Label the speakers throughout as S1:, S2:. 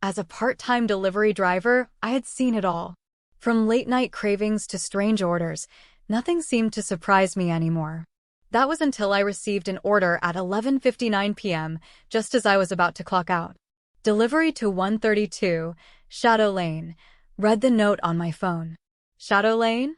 S1: As a part-time delivery driver, I had seen it all. From late-night cravings to strange orders, nothing seemed to surprise me anymore. That was until I received an order at 11:59 p.m., just as I was about to clock out. Delivery to 132, Shadow Lane. Read the note on my phone. Shadow Lane?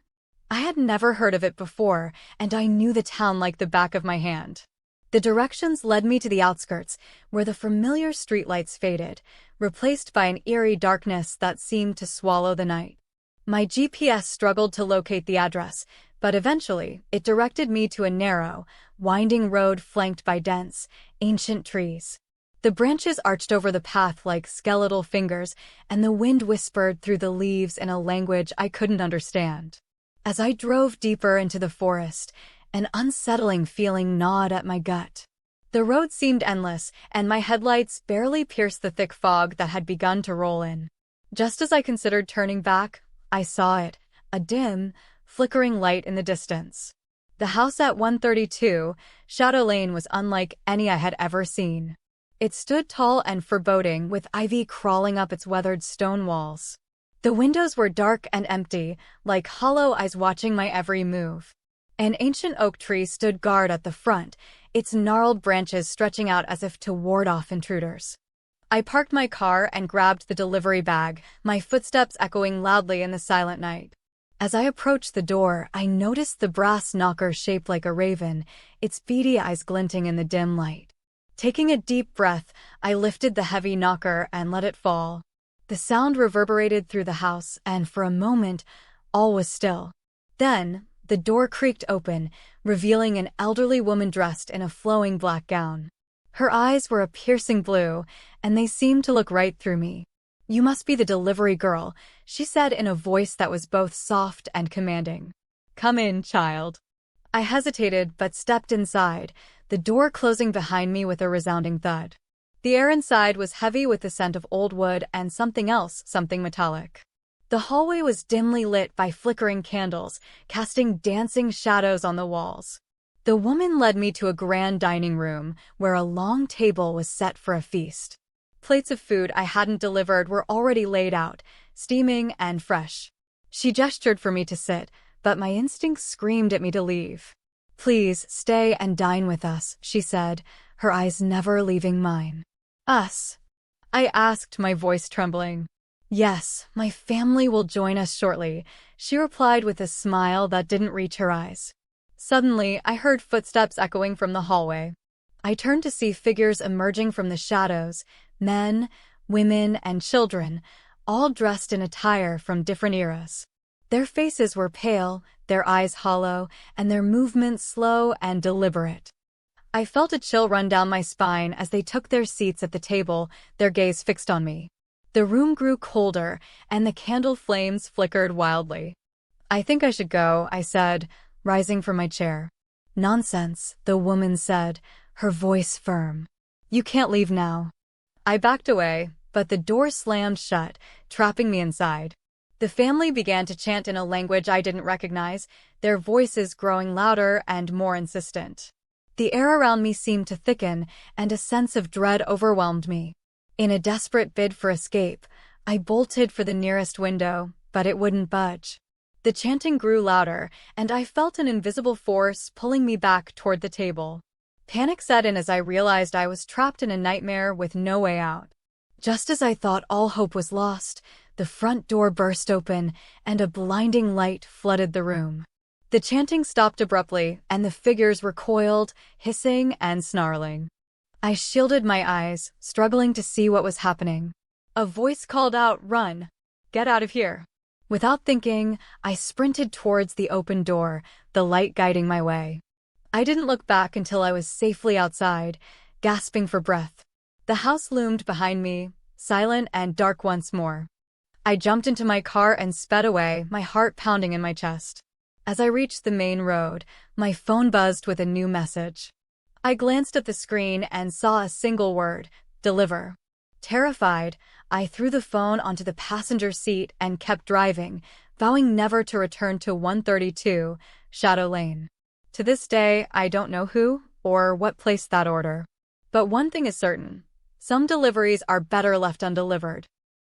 S1: I had never heard of it before, and I knew the town like the back of my hand. The directions led me to the outskirts, where the familiar streetlights faded, replaced by an eerie darkness that seemed to swallow the night. My GPS struggled to locate the address, but eventually it directed me to a narrow, winding road flanked by dense, ancient trees. The branches arched over the path like skeletal fingers, and the wind whispered through the leaves in a language I couldn't understand. As I drove deeper into the forest, an unsettling feeling gnawed at my gut. The road seemed endless, and my headlights barely pierced the thick fog that had begun to roll in. Just as I considered turning back, I saw it, a dim, flickering light in the distance. The house at 132, Shadow Lane, was unlike any I had ever seen. It stood tall and foreboding, with ivy crawling up its weathered stone walls. The windows were dark and empty, like hollow eyes watching my every move. An ancient oak tree stood guard at the front, its gnarled branches stretching out as if to ward off intruders. I parked my car and grabbed the delivery bag, my footsteps echoing loudly in the silent night. As I approached the door, I noticed the brass knocker shaped like a raven, its beady eyes glinting in the dim light. Taking a deep breath, I lifted the heavy knocker and let it fall. The sound reverberated through the house, and for a moment, all was still. Then, the door creaked open, revealing an elderly woman dressed in a flowing black gown. Her eyes were a piercing blue, and they seemed to look right through me. "You must be the delivery girl," she said in a voice that was both soft and commanding. "Come in, child." I hesitated but stepped inside, the door closing behind me with a resounding thud. The air inside was heavy with the scent of old wood and something else, something metallic. The hallway was dimly lit by flickering candles, casting dancing shadows on the walls. The woman led me to a grand dining room, where a long table was set for a feast. Plates of food I hadn't delivered were already laid out, steaming and fresh. She gestured for me to sit, but my instincts screamed at me to leave. "Please, stay and dine with us," she said, her eyes never leaving mine. "Us?" I asked, my voice trembling. "Yes, my family will join us shortly," she replied with a smile that didn't reach her eyes. Suddenly, I heard footsteps echoing from the hallway. I turned to see figures emerging from the shadows, men, women, and children, all dressed in attire from different eras. Their faces were pale, their eyes hollow, and their movements slow and deliberate. I felt a chill run down my spine as they took their seats at the table, their gaze fixed on me. The room grew colder, and the candle flames flickered wildly. "I think I should go," I said, rising from my chair. "Nonsense," the woman said, her voice firm. "You can't leave now." I backed away, but the door slammed shut, trapping me inside. The family began to chant in a language I didn't recognize, their voices growing louder and more insistent. The air around me seemed to thicken, and a sense of dread overwhelmed me. In a desperate bid for escape, I bolted for the nearest window, but it wouldn't budge. The chanting grew louder, and I felt an invisible force pulling me back toward the table. Panic set in as I realized I was trapped in a nightmare with no way out. Just as I thought all hope was lost, the front door burst open, and a blinding light flooded the room. The chanting stopped abruptly, and the figures recoiled, hissing and snarling. I shielded my eyes, struggling to see what was happening. A voice called out, "Run! Get out of here!" Without thinking, I sprinted towards the open door, the light guiding my way. I didn't look back until I was safely outside, gasping for breath. The house loomed behind me, silent and dark once more. I jumped into my car and sped away, my heart pounding in my chest. As I reached the main road, my phone buzzed with a new message. I glanced at the screen and saw a single word: deliver. Terrified, I threw the phone onto the passenger seat and kept driving, vowing never to return to 132, Shadow Lane. To this day, I don't know who or what placed that order. But one thing is certain: some deliveries are better left undelivered.